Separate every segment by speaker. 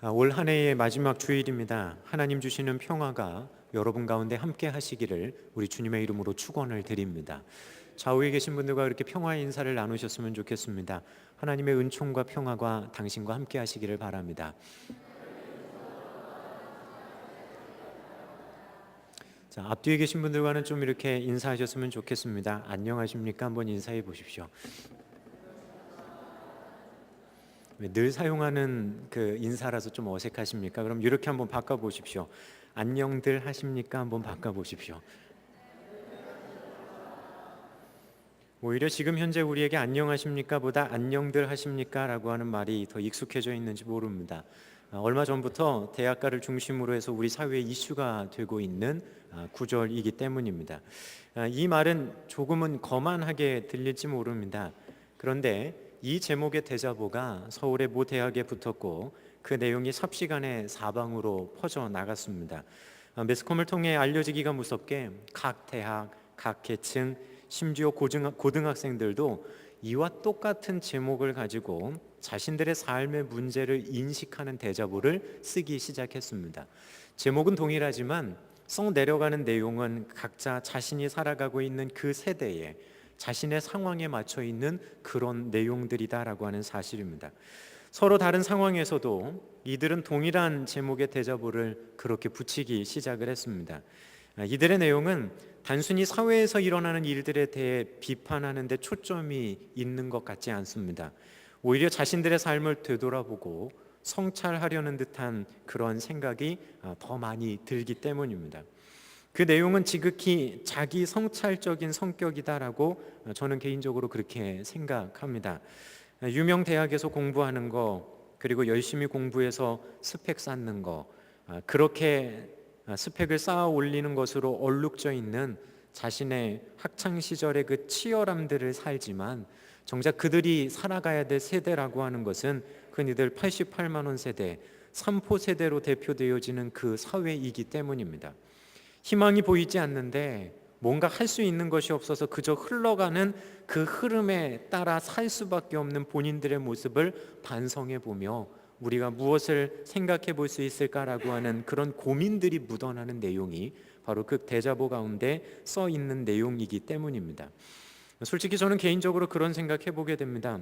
Speaker 1: 올 한 해의 마지막 주일입니다. 하나님 주시는 평화가 여러분 가운데 함께 하시기를 우리 주님의 이름으로 축원을 드립니다. 좌우에 계신 분들과 이렇게 평화의 인사를 나누셨으면 좋겠습니다. 하나님의 은총과 평화가 당신과 함께 하시기를 바랍니다. 자, 앞뒤에 계신 분들과는 좀 이렇게 인사하셨으면 좋겠습니다. 안녕하십니까? 한번 인사해 보십시오. 늘 사용하는 그 인사라서 좀 어색하십니까? 그럼 이렇게 한번 바꿔보십시오. 안녕들 하십니까? 한번 바꿔보십시오. 오히려 지금 현재 우리에게 안녕하십니까 보다 안녕들 하십니까? 라고 하는 말이 더 익숙해져 있는지 모릅니다. 얼마 전부터 대학가를 중심으로 해서 우리 사회의 이슈가 되고 있는 구절이기 때문입니다. 이 말은 조금은 거만하게 들릴지 모릅니다. 그런데 이 제목의 대자보가 서울의 모 대학에 붙었고 그 내용이 삽시간에 사방으로 퍼져 나갔습니다. 매스컴을 통해 알려지기가 무섭게 각 대학, 각 계층, 심지어 고등학생들도 이와 똑같은 제목을 가지고 자신들의 삶의 문제를 인식하는 대자보를 쓰기 시작했습니다. 제목은 동일하지만 써 내려가는 내용은 각자 자신이 살아가고 있는 그 세대에 자신의 상황에 맞춰 있는 그런 내용들이다라고 하는 사실입니다. 서로 다른 상황에서도 이들은 동일한 제목의 대자보를 그렇게 붙이기 시작을 했습니다. 이들의 내용은 단순히 사회에서 일어나는 일들에 대해 비판하는 데 초점이 있는 것 같지 않습니다. 오히려 자신들의 삶을 되돌아보고 성찰하려는 듯한 그런 생각이 더 많이 들기 때문입니다. 그 내용은 지극히 자기 성찰적인 성격이다라고 저는 개인적으로 그렇게 생각합니다. 유명 대학에서 공부하는 거, 그리고 열심히 공부해서 스펙 쌓는 거, 그렇게 스펙을 쌓아 올리는 것으로 얼룩져 있는 자신의 학창 시절의 그 치열함들을 살지만 정작 그들이 살아가야 될 세대라고 하는 것은 흔히들 88만 원 세대, 3포 세대로 대표되어지는 그 사회이기 때문입니다. 희망이 보이지 않는데 뭔가 할 수 있는 것이 없어서 그저 흘러가는 그 흐름에 따라 살 수밖에 없는 본인들의 모습을 반성해 보며 우리가 무엇을 생각해 볼 수 있을까라고 하는 그런 고민들이 묻어나는 내용이 바로 그 대자보 가운데 써 있는 내용이기 때문입니다. 솔직히 저는 개인적으로 그런 생각해 보게 됩니다.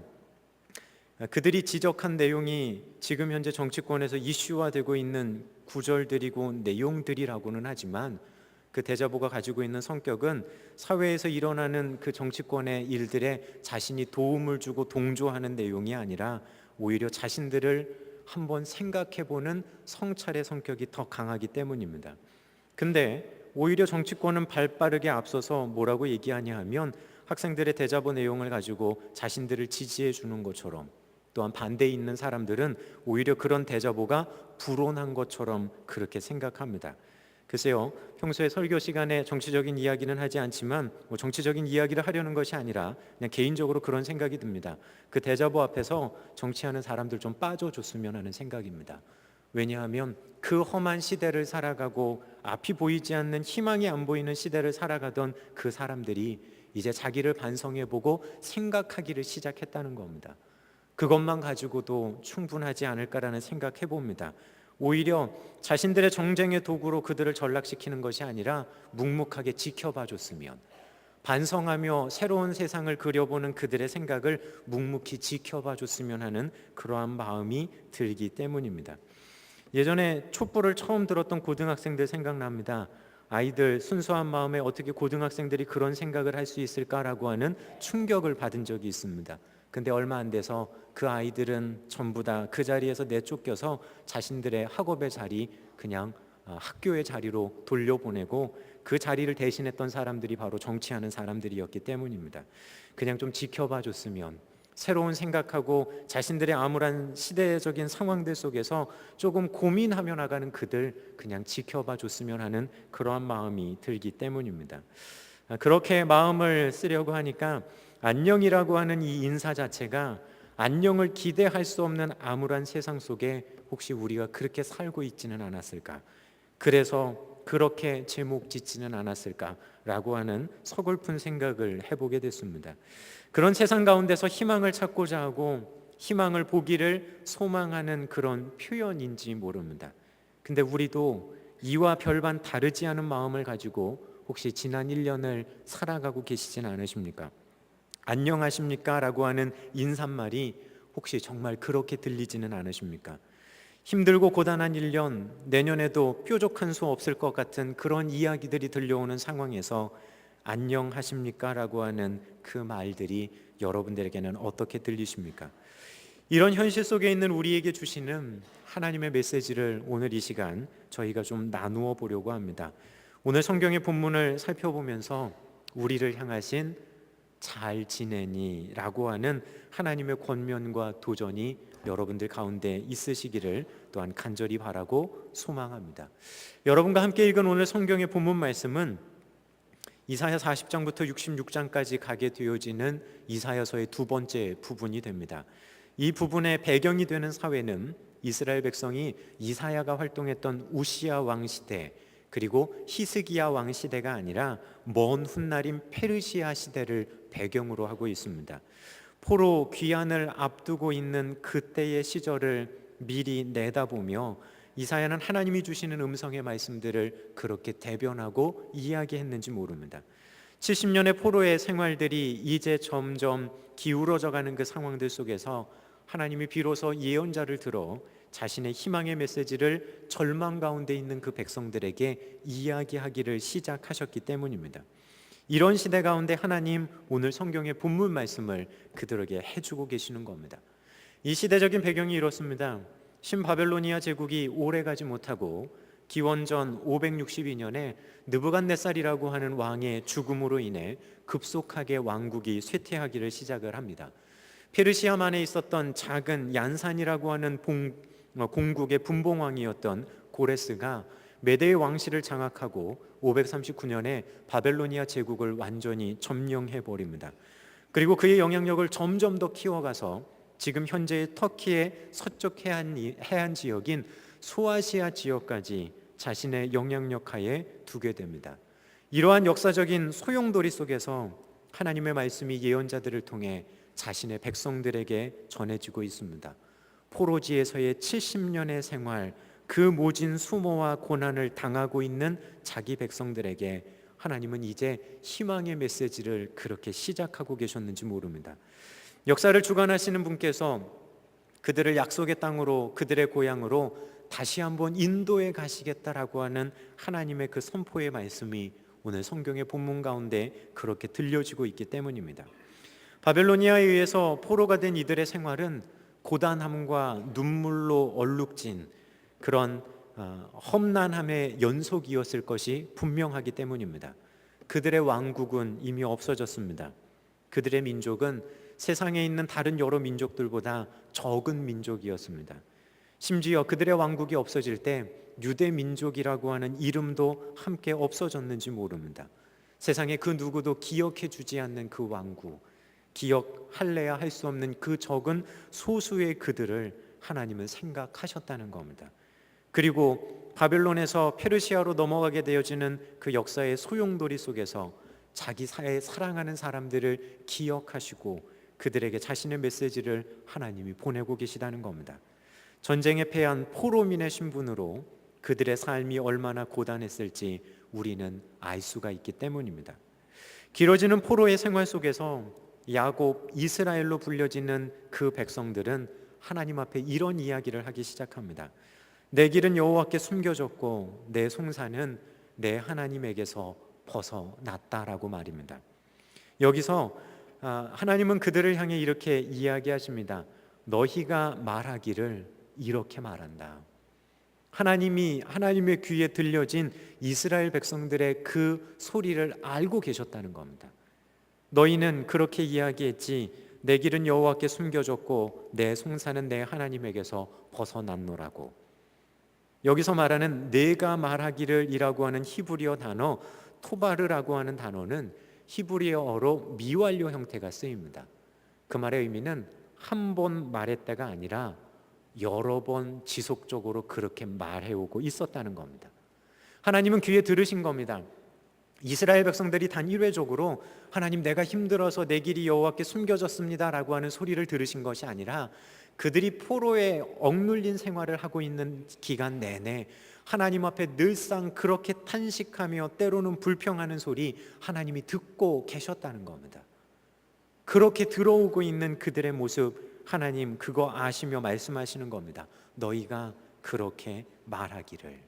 Speaker 1: 그들이 지적한 내용이 지금 현재 정치권에서 이슈화되고 있는 구절들이고 내용들이라고는 하지만 그 대자보가 가지고 있는 성격은 사회에서 일어나는 그 정치권의 일들에 자신이 도움을 주고 동조하는 내용이 아니라 오히려 자신들을 한번 생각해보는 성찰의 성격이 더 강하기 때문입니다. 근데 오히려 정치권은 발빠르게 앞서서 뭐라고 얘기하냐 하면 학생들의 대자보 내용을 가지고 자신들을 지지해 주는 것처럼, 또한 반대에 있는 사람들은 오히려 그런 대자보가 불온한 것처럼 그렇게 생각합니다. 글쎄요, 평소에 설교 시간에 정치적인 이야기는 하지 않지만 정치적인 이야기를 하려는 것이 아니라 그냥 개인적으로 그런 생각이 듭니다. 그 대자보 앞에서 정치하는 사람들 좀 빠져줬으면 하는 생각입니다. 왜냐하면 그 험한 시대를 살아가고 앞이 보이지 않는, 희망이 안 보이는 시대를 살아가던 그 사람들이 이제 자기를 반성해보고 생각하기를 시작했다는 겁니다. 그것만 가지고도 충분하지 않을까라는 생각해봅니다. 오히려 자신들의 정쟁의 도구로 그들을 전락시키는 것이 아니라 묵묵하게 지켜봐 줬으면, 반성하며 새로운 세상을 그려보는 그들의 생각을 묵묵히 지켜봐 줬으면 하는 그러한 마음이 들기 때문입니다. 예전에 촛불을 처음 들었던 고등학생들 생각납니다. 아이들 순수한 마음에 어떻게 고등학생들이 그런 생각을 할 수 있을까라고 하는 충격을 받은 적이 있습니다. 근데 얼마 안 돼서 그 아이들은 전부 다 그 자리에서 내쫓겨서 자신들의 학업의 자리, 그냥 학교의 자리로 돌려보내고 그 자리를 대신했던 사람들이 바로 정치하는 사람들이었기 때문입니다. 그냥 좀 지켜봐 줬으면, 새로운 생각하고 자신들의 암울한 시대적인 상황들 속에서 조금 고민하며 나가는 그들 그냥 지켜봐 줬으면 하는 그러한 마음이 들기 때문입니다. 그렇게 마음을 쓰려고 하니까 안녕이라고 하는 이 인사 자체가 안녕을 기대할 수 없는 암울한 세상 속에 혹시 우리가 그렇게 살고 있지는 않았을까? 그래서 그렇게 제목 짓지는 않았을까라고 하는 서글픈 생각을 해보게 됐습니다. 그런 세상 가운데서 희망을 찾고자 하고 희망을 보기를 소망하는 그런 표현인지 모릅니다. 근데 우리도 이와 별반 다르지 않은 마음을 가지고 혹시 지난 1년을 살아가고 계시진 않으십니까? 안녕하십니까? 라고 하는 인사말이 혹시 정말 그렇게 들리지는 않으십니까? 힘들고 고단한 1년, 내년에도 뾰족한 수 없을 것 같은 그런 이야기들이 들려오는 상황에서 안녕하십니까? 라고 하는 그 말들이 여러분들에게는 어떻게 들리십니까? 이런 현실 속에 있는 우리에게 주시는 하나님의 메시지를 오늘 이 시간 저희가 좀 나누어 보려고 합니다. 오늘 성경의 본문을 살펴보면서 우리를 향하신 잘 지내니 라고 하는 하나님의 권면과 도전이 여러분들 가운데 있으시기를 또한 간절히 바라고 소망합니다. 여러분과 함께 읽은 오늘 성경의 본문 말씀은 이사야 40장부터 66장까지 가게 되어지는 이사야서의 두 번째 부분이 됩니다. 이 부분의 배경이 되는 사회는 이스라엘 백성이 이사야가 활동했던 우시야 왕 시대 그리고 히스기야 왕 시대가 아니라 먼 훗날인 페르시아 시대를 배경으로 하고 있습니다. 포로 귀환을 앞두고 있는 그때의 시절을 미리 내다보며 이사야는 하나님이 주시는 음성의 말씀들을 그렇게 대변하고 이야기했는지 모릅니다. 70년의 포로의 생활들이 이제 점점 기울어져가는 그 상황들 속에서 하나님이 비로소 예언자를 들어 자신의 희망의 메시지를 절망 가운데 있는 그 백성들에게 이야기하기를 시작하셨기 때문입니다. 이런 시대 가운데 하나님 오늘 성경의 본문 말씀을 그들에게 해주고 계시는 겁니다. 이 시대적인 배경이 이렇습니다. 신바벨로니아 제국이 오래가지 못하고 기원전 562년에 느부갓네살이라고 하는 왕의 죽음으로 인해 급속하게 왕국이 쇠퇴하기를 시작을 합니다. 페르시아만에 있었던 작은 얀산이라고 하는 공국의 분봉왕이었던 고레스가 메대의 왕실을 장악하고 539년에 바벨로니아 제국을 완전히 점령해 버립니다. 그리고 그의 영향력을 점점 더 키워가서 지금 현재의 터키의 서쪽 해안 지역인 소아시아 지역까지 자신의 영향력 하에 두게 됩니다. 이러한 역사적인 소용돌이 속에서 하나님의 말씀이 예언자들을 통해 자신의 백성들에게 전해지고 있습니다. 포로지에서의 70년의 생활, 그 모진 수모와 고난을 당하고 있는 자기 백성들에게 하나님은 이제 희망의 메시지를 그렇게 시작하고 계셨는지 모릅니다. 역사를 주관하시는 분께서 그들을 약속의 땅으로, 그들의 고향으로 다시 한번 인도해 가시겠다라고 하는 하나님의 그 선포의 말씀이 오늘 성경의 본문 가운데 그렇게 들려지고 있기 때문입니다. 바벨로니아에 의해서 포로가 된 이들의 생활은 고단함과 눈물로 얼룩진 그런 험난함의 연속이었을 것이 분명하기 때문입니다. 그들의 왕국은 이미 없어졌습니다. 그들의 민족은 세상에 있는 다른 여러 민족들보다 적은 민족이었습니다. 심지어 그들의 왕국이 없어질 때 유대 민족이라고 하는 이름도 함께 없어졌는지 모릅니다. 세상에 그 누구도 기억해 주지 않는 그 왕국, 기억할래야 할 수 없는 그 적은 소수의 그들을 하나님은 생각하셨다는 겁니다. 그리고 바벨론에서 페르시아로 넘어가게 되어지는 그 역사의 소용돌이 속에서 자기 사회에 사랑하는 사람들을 기억하시고 그들에게 자신의 메시지를 하나님이 보내고 계시다는 겁니다. 전쟁에 패한 포로민의 신분으로 그들의 삶이 얼마나 고단했을지 우리는 알 수가 있기 때문입니다. 길어지는 포로의 생활 속에서 야곱, 이스라엘로 불려지는 그 백성들은 하나님 앞에 이런 이야기를 하기 시작합니다. 내 길은 여호와께 숨겨졌고 내 송사는 내 하나님에게서 벗어났다라고 말입니다. 여기서 하나님은 그들을 향해 이렇게 이야기하십니다. 너희가 말하기를 이렇게 말한다. 하나님의 귀에 들려진 이스라엘 백성들의 그 소리를 알고 계셨다는 겁니다. 너희는 그렇게 이야기했지. 내 길은 여호와께 숨겨졌고 내 송사는 내 하나님에게서 벗어났노라고. 여기서 말하는 내가 말하기를 이라고 하는 히브리어 단어 토바르라고 하는 단어는 히브리어로 미완료 형태가 쓰입니다. 그 말의 의미는 한 번 말했다가 아니라 여러 번 지속적으로 그렇게 말해오고 있었다는 겁니다. 하나님은 귀에 들으신 겁니다. 이스라엘 백성들이 단 일회적으로 하나님, 내가 힘들어서 내 길이 여호와께 숨겨졌습니다 라고 하는 소리를 들으신 것이 아니라 그들이 포로에 억눌린 생활을 하고 있는 기간 내내 하나님 앞에 늘상 그렇게 탄식하며 때로는 불평하는 소리 하나님이 듣고 계셨다는 겁니다. 그렇게 들어오고 있는 그들의 모습 하나님 그거 아시며 말씀하시는 겁니다. 너희가 그렇게 말하기를.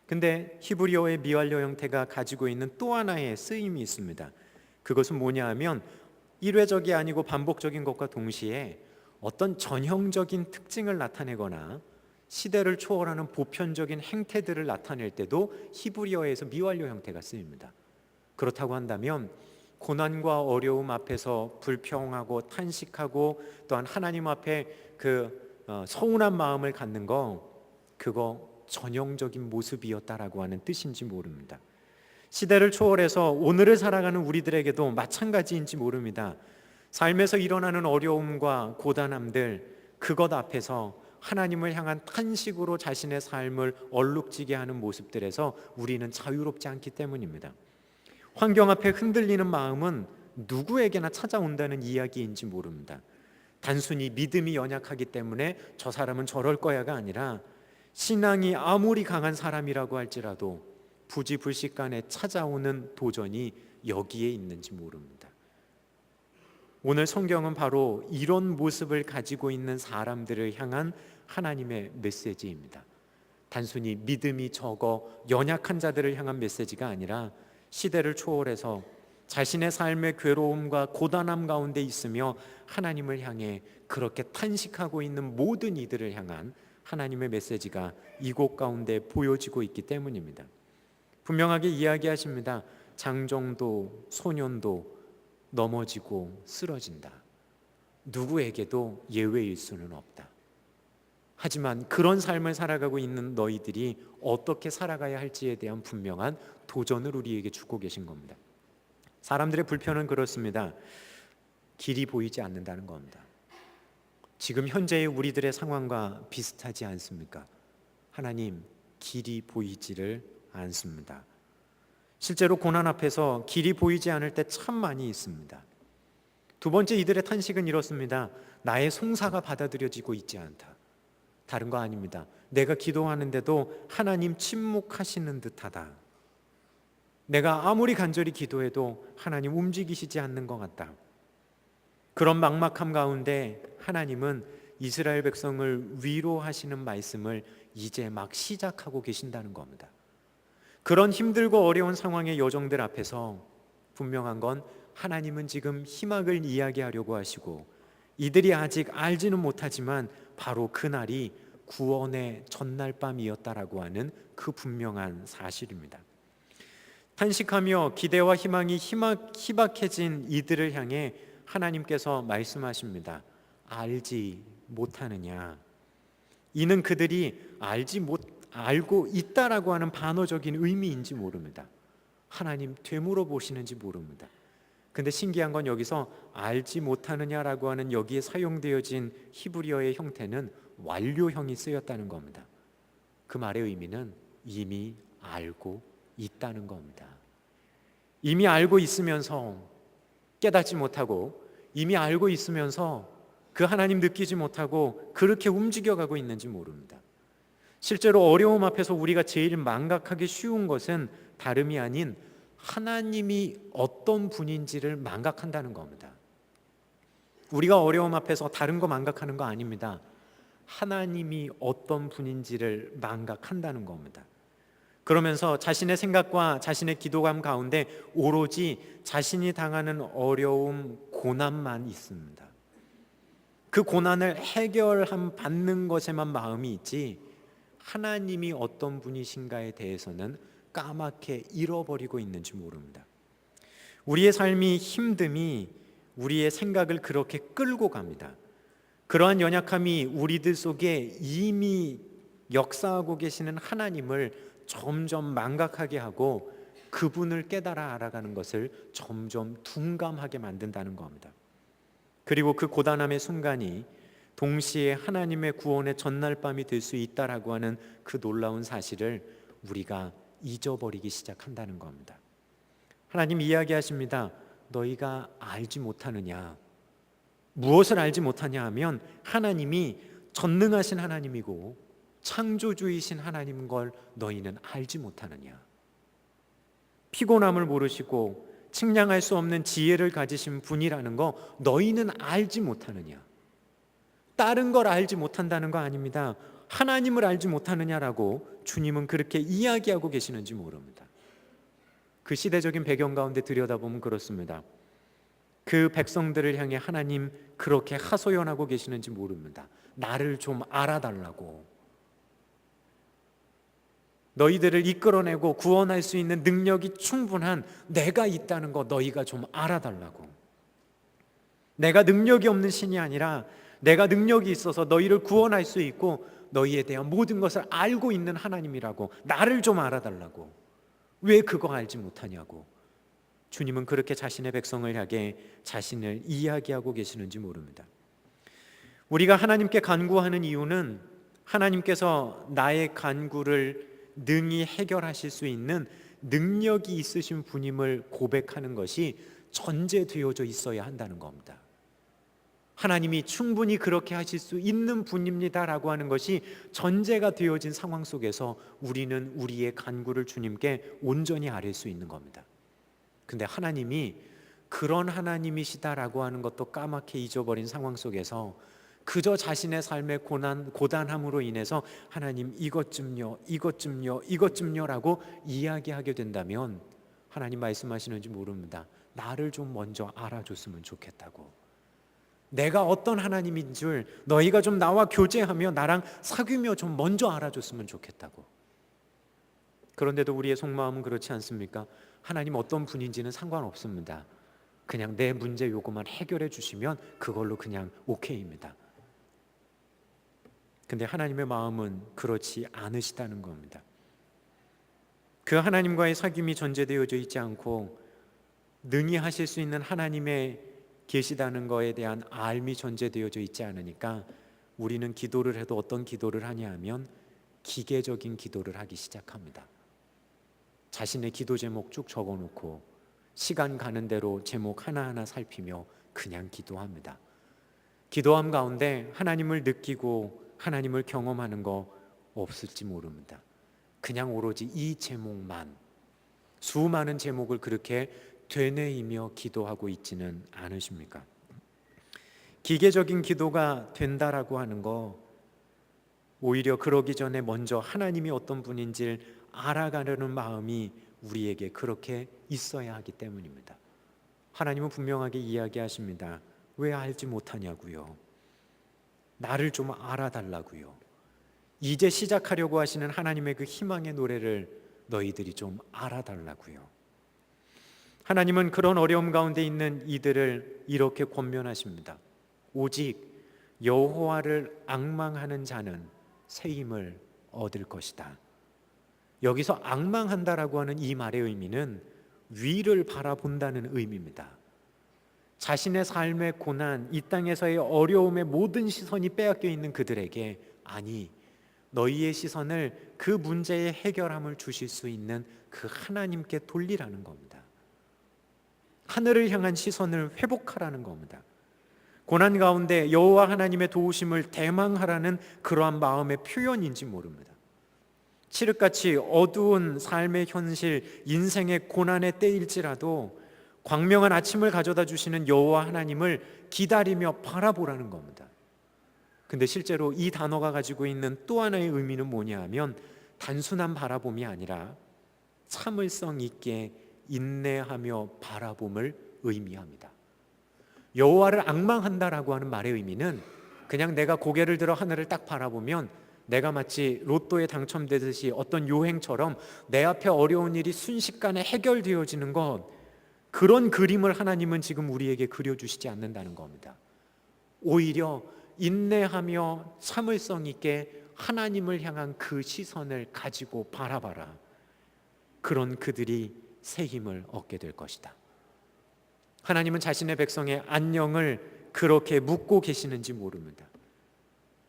Speaker 1: 근데 히브리어의 미완료 형태가 가지고 있는 또 하나의 쓰임이 있습니다. 그것은 뭐냐 하면 일회적이 아니고 반복적인 것과 동시에 어떤 전형적인 특징을 나타내거나 시대를 초월하는 보편적인 행태들을 나타낼 때도 히브리어에서 미완료 형태가 쓰입니다. 그렇다고 한다면 고난과 어려움 앞에서 불평하고 탄식하고 또한 하나님 앞에 서운한 마음을 갖는 거, 그거 전형적인 모습이었다라고 하는 뜻인지 모릅니다. 시대를 초월해서 오늘을 살아가는 우리들에게도 마찬가지인지 모릅니다. 삶에서 일어나는 어려움과 고단함들, 그것 앞에서 하나님을 향한 탄식으로 자신의 삶을 얼룩지게 하는 모습들에서 우리는 자유롭지 않기 때문입니다. 환경 앞에 흔들리는 마음은 누구에게나 찾아온다는 이야기인지 모릅니다. 단순히 믿음이 연약하기 때문에 저 사람은 저럴 거야가 아니라 신앙이 아무리 강한 사람이라고 할지라도 부지불식간에 찾아오는 도전이 여기에 있는지 모릅니다. 오늘 성경은 바로 이런 모습을 가지고 있는 사람들을 향한 하나님의 메시지입니다. 단순히 믿음이 적어 연약한 자들을 향한 메시지가 아니라 시대를 초월해서 자신의 삶의 괴로움과 고단함 가운데 있으며 하나님을 향해 그렇게 탄식하고 있는 모든 이들을 향한 하나님의 메시지가 이곳 가운데 보여지고 있기 때문입니다. 분명하게 이야기하십니다. 장정도 소년도 넘어지고 쓰러진다. 누구에게도 예외일 수는 없다. 하지만 그런 삶을 살아가고 있는 너희들이 어떻게 살아가야 할지에 대한 분명한 도전을 우리에게 주고 계신 겁니다. 사람들의 불편은 그렇습니다. 길이 보이지 않는다는 겁니다. 지금 현재의 우리들의 상황과 비슷하지 않습니까? 하나님, 길이 보이지를 않습니다. 실제로 고난 앞에서 길이 보이지 않을 때 참 많이 있습니다. 두 번째, 이들의 탄식은 이렇습니다. 나의 송사가 받아들여지고 있지 않다. 다른 거 아닙니다. 내가 기도하는데도 하나님 침묵하시는 듯하다. 내가 아무리 간절히 기도해도 하나님 움직이시지 않는 것 같다. 그런 막막함 가운데 하나님은 이스라엘 백성을 위로하시는 말씀을 이제 막 시작하고 계신다는 겁니다. 그런 힘들고 어려운 상황의 여정들 앞에서 분명한 건 하나님은 지금 희망을 이야기하려고 하시고 이들이 아직 알지는 못하지만 바로 그날이 구원의 전날 밤이었다라고 하는 그 분명한 사실입니다. 탄식하며 기대와 희망이 희박해진 이들을 향해 하나님께서 말씀하십니다. 알지 못하느냐. 이는 그들이 알고 있다라고 하는 반어적인 의미인지 모릅니다. 하나님 되물어 보시는지 모릅니다. 근데 신기한 건 여기서 알지 못하느냐라고 하는 여기에 사용되어진 히브리어의 형태는 완료형이 쓰였다는 겁니다. 그 말의 의미는 이미 알고 있다는 겁니다. 이미 알고 있으면서 깨닫지 못하고 이미 알고 있으면서 그 하나님 느끼지 못하고 그렇게 움직여가고 있는지 모릅니다. 실제로 어려움 앞에서 우리가 제일 망각하기 쉬운 것은 다름이 아닌 하나님이 어떤 분인지를 망각한다는 겁니다. 우리가 어려움 앞에서 다른 거 망각하는 거 아닙니다. 하나님이 어떤 분인지를 망각한다는 겁니다. 그러면서 자신의 생각과 자신의 기도감 가운데 오로지 자신이 당하는 어려움, 고난만 있습니다. 그 고난을 받는 것에만 마음이 있지 하나님이 어떤 분이신가에 대해서는 까맣게 잃어버리고 있는지 모릅니다. 우리의 삶이 힘듦이 우리의 생각을 그렇게 끌고 갑니다. 그러한 연약함이 우리들 속에 이미 역사하고 계시는 하나님을 점점 망각하게 하고 그분을 깨달아 알아가는 것을 점점 둔감하게 만든다는 겁니다. 그리고 그 고단함의 순간이 동시에 하나님의 구원의 전날 밤이 될 수 있다라고 하는 그 놀라운 사실을 우리가 잊어버리기 시작한다는 겁니다. 하나님 이야기하십니다. 너희가 알지 못하느냐? 무엇을 알지 못하냐 하면 하나님이 전능하신 하나님이고 창조주이신 하나님인 걸 너희는 알지 못하느냐? 피곤함을 모르시고 측량할 수 없는 지혜를 가지신 분이라는 거 너희는 알지 못하느냐? 다른 걸 알지 못한다는 거 아닙니다. 하나님을 알지 못하느냐라고 주님은 그렇게 이야기하고 계시는지 모릅니다. 그 시대적인 배경 가운데 들여다보면 그렇습니다. 그 백성들을 향해 하나님 그렇게 하소연하고 계시는지 모릅니다. 나를 좀 알아달라고. 너희들을 이끌어내고 구원할 수 있는 능력이 충분한 내가 있다는 거 너희가 좀 알아달라고. 내가 능력이 없는 신이 아니라 내가 능력이 있어서 너희를 구원할 수 있고 너희에 대한 모든 것을 알고 있는 하나님이라고. 나를 좀 알아달라고. 왜 그거 알지 못하냐고. 주님은 그렇게 자신의 백성을 향해 자신을 이야기하고 계시는지 모릅니다. 우리가 하나님께 간구하는 이유는 하나님께서 나의 간구를 능히 해결하실 수 있는 능력이 있으신 분임을 고백하는 것이 전제되어져 있어야 한다는 겁니다. 하나님이 충분히 그렇게 하실 수 있는 분입니다라고 하는 것이 전제가 되어진 상황 속에서 우리는 우리의 간구를 주님께 온전히 아뢰 수 있는 겁니다. 근데 하나님이 그런 하나님이시다라고 하는 것도 까맣게 잊어버린 상황 속에서 그저 자신의 삶의 고단함으로 인해서 하나님 이것 좀요 라고 이야기하게 된다면 하나님 말씀하시는지 모릅니다. 나를 좀 먼저 알아줬으면 좋겠다고. 내가 어떤 하나님인 줄 너희가 좀 나와 교제하며 나랑 사귀며 좀 먼저 알아줬으면 좋겠다고. 그런데도 우리의 속마음은 그렇지 않습니까? 하나님 어떤 분인지는 상관없습니다. 그냥 내 문제 요구만 해결해 주시면 그걸로 그냥 오케이입니다. 근데 하나님의 마음은 그렇지 않으시다는 겁니다. 그 하나님과의 사귐이 전제되어져 있지 않고 능히 하실 수 있는 하나님의 계시다는 것에 대한 알미 전제되어져 있지 않으니까 우리는 기도를 해도 어떤 기도를 하냐 하면 기계적인 기도를 하기 시작합니다. 자신의 기도 제목 쭉 적어놓고 시간 가는 대로 제목 하나하나 살피며 그냥 기도합니다. 기도함 가운데 하나님을 느끼고 하나님을 경험하는 거 없을지 모릅니다. 그냥 오로지 이 제목만, 수많은 제목을 그렇게 되뇌이며 기도하고 있지는 않으십니까? 기계적인 기도가 된다라고 하는 거, 오히려 그러기 전에 먼저 하나님이 어떤 분인지를 알아가려는 마음이 우리에게 그렇게 있어야 하기 때문입니다. 하나님은 분명하게 이야기하십니다. 왜 알지 못하냐고요? 나를 좀 알아달라고요. 이제 시작하려고 하시는 하나님의 그 희망의 노래를 너희들이 좀 알아달라고요. 하나님은 그런 어려움 가운데 있는 이들을 이렇게 권면하십니다. 오직 여호와를 앙망하는 자는 새 힘을 얻을 것이다. 여기서 앙망한다라고 하는 이 말의 의미는 위를 바라본다는 의미입니다. 자신의 삶의 고난, 이 땅에서의 어려움의 모든 시선이 빼앗겨 있는 그들에게 아니, 너희의 시선을 그 문제의 해결함을 주실 수 있는 그 하나님께 돌리라는 겁니다. 하늘을 향한 시선을 회복하라는 겁니다. 고난 가운데 여호와 하나님의 도우심을 대망하라는 그러한 마음의 표현인지 모릅니다. 칠흑같이 어두운 삶의 현실, 인생의 고난의 때일지라도 광명한 아침을 가져다 주시는 여호와 하나님을 기다리며 바라보라는 겁니다. 근데 실제로 이 단어가 가지고 있는 또 하나의 의미는 뭐냐 하면 단순한 바라봄이 아니라 참을성 있게 인내하며 바라봄을 의미합니다. 여호와를 앙망한다라고 하는 말의 의미는 그냥 내가 고개를 들어 하늘을 딱 바라보면 내가 마치 로또에 당첨되듯이 어떤 요행처럼 내 앞에 어려운 일이 순식간에 해결되어지는 것, 그런 그림을 하나님은 지금 우리에게 그려주시지 않는다는 겁니다. 오히려 인내하며 참을성 있게 하나님을 향한 그 시선을 가지고 바라봐라. 그런 그들이 새 힘을 얻게 될 것이다. 하나님은 자신의 백성의 안녕을 그렇게 묻고 계시는지 모릅니다.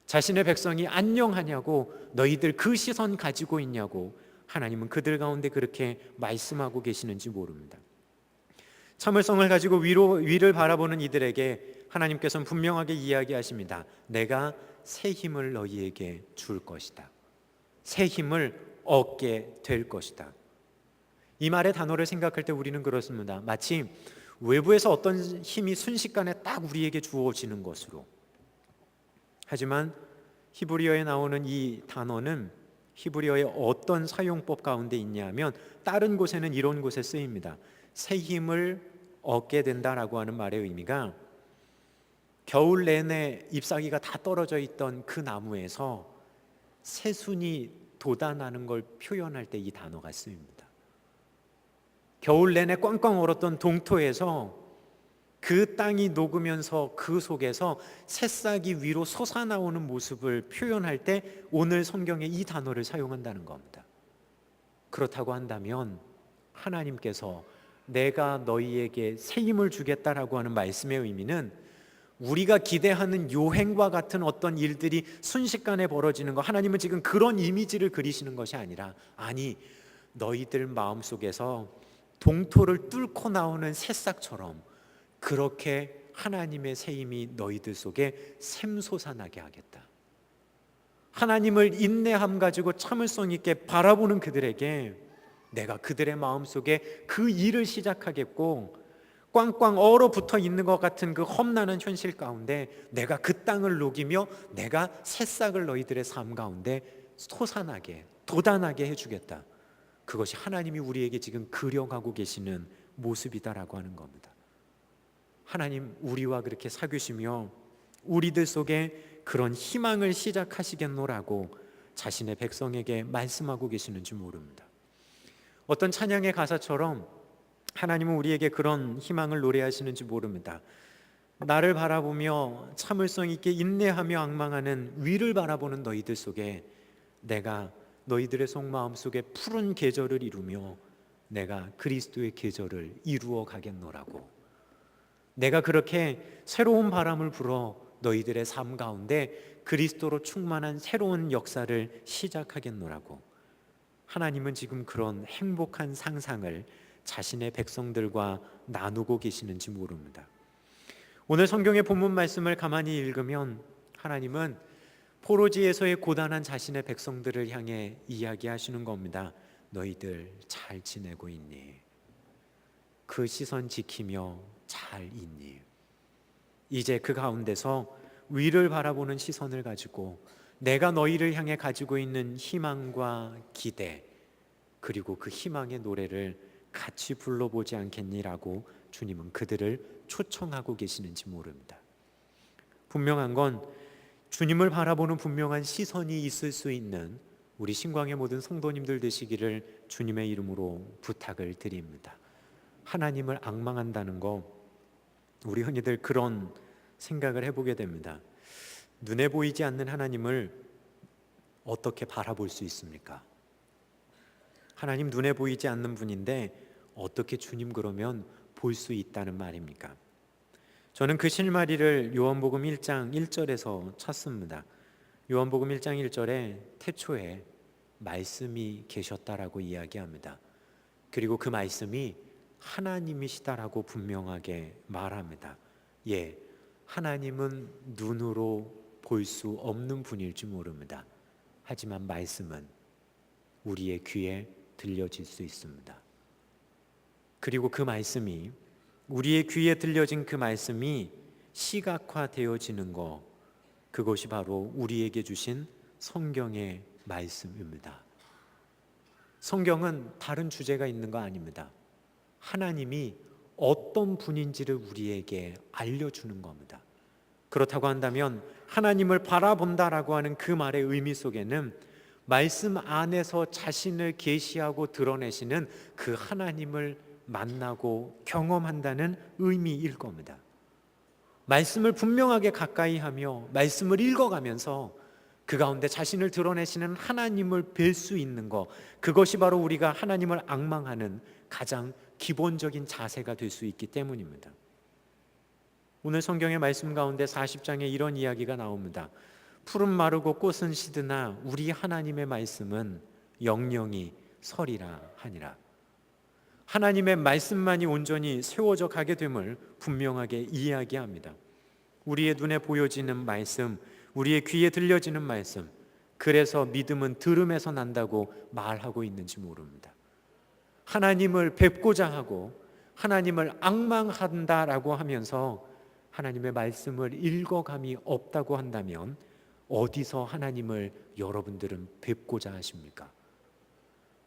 Speaker 1: 자신의 백성이 안녕하냐고, 너희들 그 시선 가지고 있냐고 하나님은 그들 가운데 그렇게 말씀하고 계시는지 모릅니다. 참을성을 가지고 위를 바라보는 이들에게 하나님께서는 분명하게 이야기하십니다. 내가 새 힘을 너희에게 줄 것이다. 새 힘을 얻게 될 것이다. 이 말의 단어를 생각할 때 우리는 그렇습니다. 마치 외부에서 어떤 힘이 순식간에 딱 우리에게 주어지는 것으로. 하지만 히브리어에 나오는 이 단어는 히브리어의 어떤 사용법 가운데 있냐면 다른 곳에는 이런 곳에 쓰입니다. 새 힘을 얻게 된다라고 하는 말의 의미가 겨울 내내 잎사귀가 다 떨어져 있던 그 나무에서 새순이 돋아나는 걸 표현할 때 이 단어가 쓰입니다. 겨울 내내 꽝꽝 얼었던 동토에서 그 땅이 녹으면서 그 속에서 새싹이 위로 솟아나오는 모습을 표현할 때 오늘 성경에 이 단어를 사용한다는 겁니다. 그렇다고 한다면 하나님께서 내가 너희에게 새 힘을 주겠다라고 하는 말씀의 의미는 우리가 기대하는 요행과 같은 어떤 일들이 순식간에 벌어지는 것, 하나님은 지금 그런 이미지를 그리시는 것이 아니라, 아니 너희들 마음속에서 동토를 뚫고 나오는 새싹처럼 그렇게 하나님의 새 힘이 너희들 속에 샘솟아나게 하겠다. 하나님을 인내함 가지고 참을성 있게 바라보는 그들에게 내가 그들의 마음속에 그 일을 시작하겠고, 꽝꽝 얼어붙어 있는 것 같은 그 험난한 현실 가운데 내가 그 땅을 녹이며 내가 새싹을 너희들의 삶 가운데 솟아나게 돋아나게 해주겠다. 그것이 하나님이 우리에게 지금 그려가고 계시는 모습이다라고 하는 겁니다. 하나님 우리와 그렇게 사귀시며 우리들 속에 그런 희망을 시작하시겠노라고 자신의 백성에게 말씀하고 계시는지 모릅니다. 어떤 찬양의 가사처럼 하나님은 우리에게 그런 희망을 노래하시는지 모릅니다. 나를 바라보며 참을성 있게 인내하며 앙망하는 위를 바라보는 너희들 속에 내가 너희들의 속마음 속에 푸른 계절을 이루며 내가 그리스도의 계절을 이루어 가겠노라고. 내가 그렇게 새로운 바람을 불어 너희들의 삶 가운데 그리스도로 충만한 새로운 역사를 시작하겠노라고. 하나님은 지금 그런 행복한 상상을 자신의 백성들과 나누고 계시는지 모릅니다. 오늘 성경의 본문 말씀을 가만히 읽으면 하나님은 포로지에서의 고단한 자신의 백성들을 향해 이야기하시는 겁니다. 너희들 잘 지내고 있니? 그 시선 지키며 잘 있니? 이제 그 가운데서 위를 바라보는 시선을 가지고 내가 너희를 향해 가지고 있는 희망과 기대, 그리고 그 희망의 노래를 같이 불러보지 않겠니라고 주님은 그들을 초청하고 계시는지 모릅니다. 분명한 건 주님을 바라보는 분명한 시선이 있을 수 있는 우리 신광의 모든 성도님들 되시기를 주님의 이름으로 부탁을 드립니다. 하나님을 앙망한다는 거, 우리 흔히들 그런 생각을 해보게 됩니다. 눈에 보이지 않는 하나님을 어떻게 바라볼 수 있습니까? 하나님 눈에 보이지 않는 분인데 어떻게 주님 그러면 볼 수 있다는 말입니까? 저는 그 실마리를 요한복음 1장 1절에서 찾습니다. 요한복음 1장 1절에 태초에 말씀이 계셨다라고 이야기합니다. 그리고 그 말씀이 하나님이시다라고 분명하게 말합니다. 예, 하나님은 눈으로 볼 수 없는 분일지 모릅니다. 하지만 말씀은 우리의 귀에 들려질 수 있습니다. 그리고 그 말씀이, 우리의 귀에 들려진 그 말씀이 시각화되어지는 것, 그것이 바로 우리에게 주신 성경의 말씀입니다. 성경은 다른 주제가 있는 거 아닙니다. 하나님이 어떤 분인지를 우리에게 알려주는 겁니다. 그렇다고 한다면 하나님을 바라본다라고 하는 그 말의 의미 속에는 말씀 안에서 자신을 계시하고 드러내시는 그 하나님을 만나고 경험한다는 의미일 겁니다. 말씀을 분명하게 가까이 하며 말씀을 읽어가면서 그 가운데 자신을 드러내시는 하나님을 뵐 수 있는 것, 그것이 바로 우리가 하나님을 앙망하는 가장 기본적인 자세가 될 수 있기 때문입니다. 오늘 성경의 말씀 가운데 40장에 이런 이야기가 나옵니다. 푸른 마르고 꽃은 시드나 우리 하나님의 말씀은 영영이 서리라 하니라. 하나님의 말씀만이 온전히 세워져 가게 됨을 분명하게 이야기합니다. 우리의 눈에 보여지는 말씀, 우리의 귀에 들려지는 말씀, 그래서 믿음은 들음에서 난다고 말하고 있는지 모릅니다. 하나님을 뵙고자 하고 하나님을 앙망한다라고 하면서 하나님의 말씀을 읽어감이 없다고 한다면 어디서 하나님을 여러분들은 뵙고자 하십니까?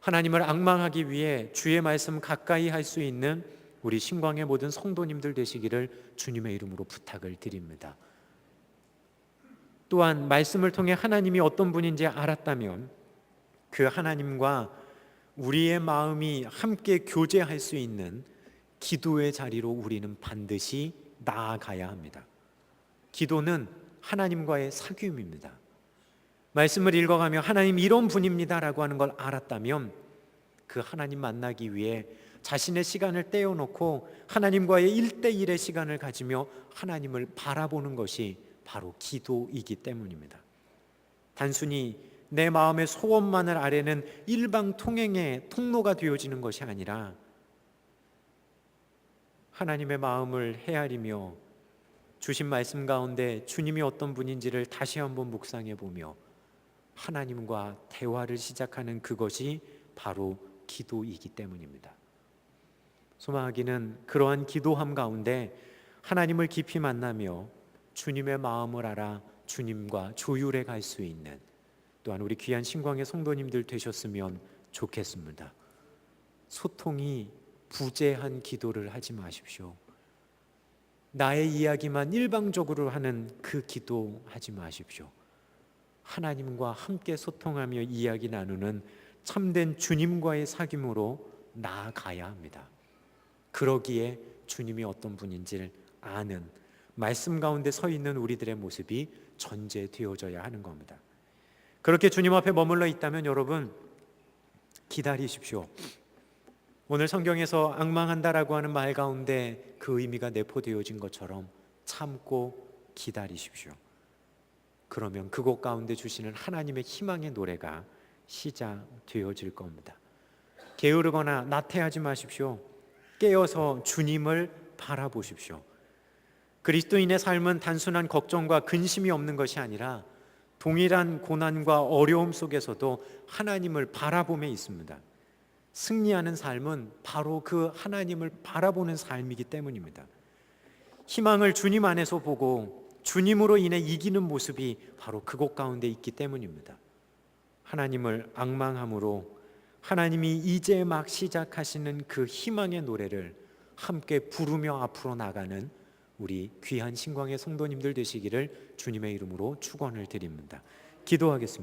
Speaker 1: 하나님을 앙망하기 위해 주의 말씀 가까이 할 수 있는 우리 신광의 모든 성도님들 되시기를 주님의 이름으로 부탁을 드립니다. 또한 말씀을 통해 하나님이 어떤 분인지 알았다면 그 하나님과 우리의 마음이 함께 교제할 수 있는 기도의 자리로 우리는 반드시 나아가야 합니다. 기도는 하나님과의 사귐입니다. 말씀을 읽어가며 하나님 이런 분입니다라고 하는 걸 알았다면 그 하나님 만나기 위해 자신의 시간을 떼어놓고 하나님과의 1대1의 시간을 가지며 하나님을 바라보는 것이 바로 기도이기 때문입니다. 단순히 내 마음의 소원만을 아뢰는 일방통행의 통로가 되어지는 것이 아니라 하나님의 마음을 헤아리며 주신 말씀 가운데 주님이 어떤 분인지를 다시 한번 묵상해 보며 하나님과 대화를 시작하는 그것이 바로 기도이기 때문입니다. 소망하기는 그러한 기도함 가운데 하나님을 깊이 만나며 주님의 마음을 알아 주님과 조율해 갈 수 있는 또한 우리 귀한 신광의 성도님들 되셨으면 좋겠습니다. 소통이 부재한 기도를 하지 마십시오. 나의 이야기만 일방적으로 하는 그 기도 하지 마십시오. 하나님과 함께 소통하며 이야기 나누는 참된 주님과의 사귐으로 나아가야 합니다. 그러기에 주님이 어떤 분인지를 아는 말씀 가운데 서 있는 우리들의 모습이 전제되어져야 하는 겁니다. 그렇게 주님 앞에 머물러 있다면 여러분 기다리십시오. 오늘 성경에서 앙망한다라고 하는 말 가운데 그 의미가 내포되어진 것처럼 참고 기다리십시오. 그러면 그곳 가운데 주시는 하나님의 희망의 노래가 시작되어질 겁니다. 게으르거나 나태하지 마십시오. 깨어서 주님을 바라보십시오. 그리스도인의 삶은 단순한 걱정과 근심이 없는 것이 아니라 동일한 고난과 어려움 속에서도 하나님을 바라봄에 있습니다. 승리하는 삶은 바로 그 하나님을 바라보는 삶이기 때문입니다. 희망을 주님 안에서 보고 주님으로 인해 이기는 모습이 바로 그곳 가운데 있기 때문입니다. 하나님을 앙망함으로 하나님이 이제 막 시작하시는 그 희망의 노래를 함께 부르며 앞으로 나가는 우리 귀한 신광의 성도님들 되시기를 주님의 이름으로 축원을 드립니다. 기도하겠습니다.